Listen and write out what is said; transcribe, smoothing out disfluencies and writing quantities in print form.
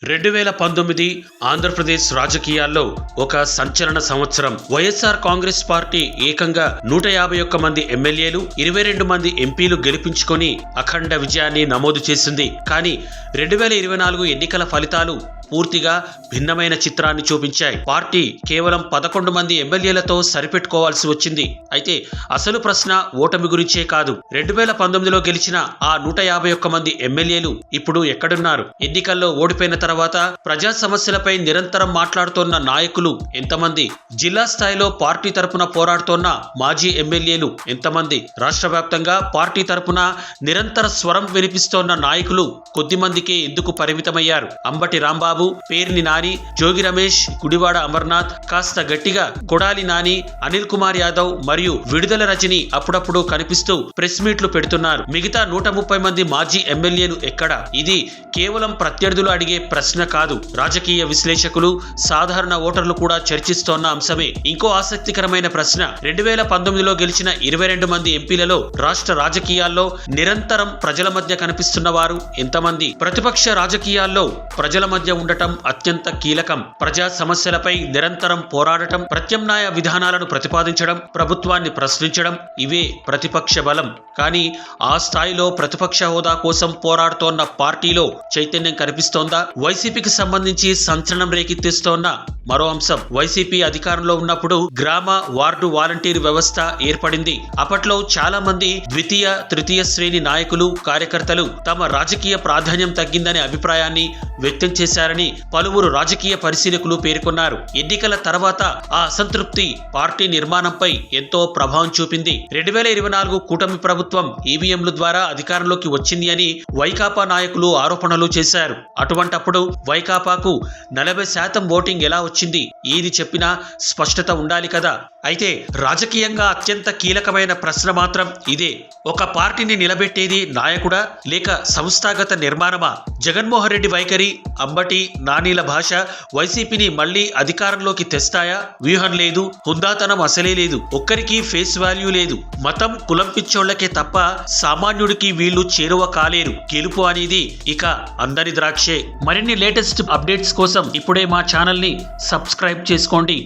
2019 ఆంధ్రప్రదేశ్ రాజకీయాల్లో ఒక సంచలన సంవత్సరం. వైఎస్ఆర్ కాంగ్రెస్ పార్టీ ఏకంగా 151 మంది ఎమ్మెల్యేలు, 22 మంది ఎంపీలు గెలిపించుకొని అఖండ విజయాన్ని నమోదు చేసింది. కానీ 2024 ఎన్నికల ఫలితాలు పూర్తిగా భిన్నమైన చిత్రాన్ని చూపించాయి. పార్టీ కేవలం 11 మంది ఎమ్మెల్యేలతో సరిపెట్టుకోవాల్సి వచ్చింది. అయితే అసలు ప్రశ్న ఓటమి గురించే కాదు. 2019లో గెలిచిన ఆ 151 మంది ఎమ్మెల్యేలు ఇప్పుడు ఎక్కడున్నారు? ఎన్నికల్లో ఓడిపోయిన తర్వాత ప్రజా సమస్యలపై నిరంతరం మాట్లాడుతోన్న నాయకులు ఎంతమంది? జిల్లా స్థాయిలో పార్టీ తరపున పోరాడుతోన్న మాజీ ఎమ్మెల్యేలు ఎంతమంది? రాష్ట్ర వ్యాప్తంగా పార్టీ తరపున నిరంతర స్వరం వినిపిస్తోన్న నాయకులు కొద్దిమందికే ఎందుకు పరిమితమయ్యారు? అంబటి రాంబాబు, పేర్ని నాని, జోగి రమేష్, గుడివాడ అమర్నాథ్, కాస్త గట్టిగా కొడాలి నాని, అనిల్ కుమార్ యాదవ్ మరియు విడుదల రజని అప్పుడప్పుడు కనిపిస్తూ ప్రెస్ మీట్లు పెడుతున్నారు. మిగతా 130 మంది మాజీ ఎమ్మెల్యేలు ఎక్కడ? ఇది కేవలం ప్రత్యర్థులు అడిగే ప్రశ్న కాదు. రాజకీయ విశ్లేషకులు, సాధారణ ఓటర్లు కూడా చర్చిస్తోన్న అంశమే. ఇంకో ఆసక్తికరమైన ప్రశ్న, 2019లో గెలిచిన 22 మంది ఎంపీలలో రాష్ట్ర రాజకీయాల్లో నిరంతరం ప్రజల మధ్య కనిపిస్తున్న వారు ఎంతమంది? ప్రతిపక్ష రాజకీయాల్లో ప్రజల మధ్య ఉండటం అత్యంత కీలకం. ప్రజా సమస్యలపై నిరంతరం పోరాడటం, ప్రత్యామ్నాయ విధానాలను ప్రతిపాదించడం, ప్రభుత్వాన్ని ప్రశ్నించడం, ఇవే ప్రతిపక్ష బలం. కానీ ఆ స్థాయిలో ప్రతిపక్ష హోదా కోసం పోరాడుతోన్న పార్టీలో చైతన్యం కనిపిస్తోందా? వైసీపీకి సంబంధించి సంచలనం రేకెత్తిస్తోన్న మరో అంశం, వైసీపీ అధికారంలో ఉన్నప్పుడు గ్రామ వార్డు వాలంటీర్ వ్యవస్థ ఏర్పడింది. అప్పట్లో చాలా మంది ద్వితీయ, తృతీయ శ్రేణి నాయకులు, కార్యకర్తలు తమ రాజకీయ ప్రాధాన్యం తగ్గిందనే అభిప్రాయాన్ని వ్యక్తం చేశారని పలువురు రాజకీయ పరిశీలకులు పేర్కొన్నారు. ఎన్నికల తర్వాత ఆ అసంతృప్తి పార్టీ నిర్మాణంపై ఎంతో ప్రభావం చూపింది. 2024 కూటమి ప్రభుత్వం ఈవీఎంల ద్వారా అధికారంలోకి వచ్చింది అని వైకాపా నాయకులు ఆరోపణలు చేశారు. అటువంటప్పుడు వైకాపాకు 40% ఓటింగ్ ఎలా వచ్చింది? ఏది చెప్పినా స్పష్టత ఉండాలి కదా. అయితే రాజకీయంగా అత్యంత కీలకమైన ప్రశ్న మాత్రం ఇదే. ఒక పార్టీని నిలబెట్టేది నాయకుడా లేక సంస్థాగత నిర్మాణమా? జగన్మోహన్ రెడ్డి వైఖరి, అంబటి నానీల భాష వైసీపీని మళ్లీ అధికారంలోకి తెస్తాయా? వ్యూహం లేదు, హుందాతనం అసలే లేదు, ఒక్కరికి ఫేస్ వాల్యూ లేదు. మతం, కులం పిచ్చోళ్లకే తప్ప సామాన్యుడికి వీళ్ళు చేరువ కాలేరు. గెలుపు అనేది ఇక అందరి ద్రాక్షే. మరిన్ని లేటెస్ట్ అప్డేట్స్ కోసం ఇప్పుడే మా ఛానల్ ని సబ్స్క్రైబ్ చేసుకోండి.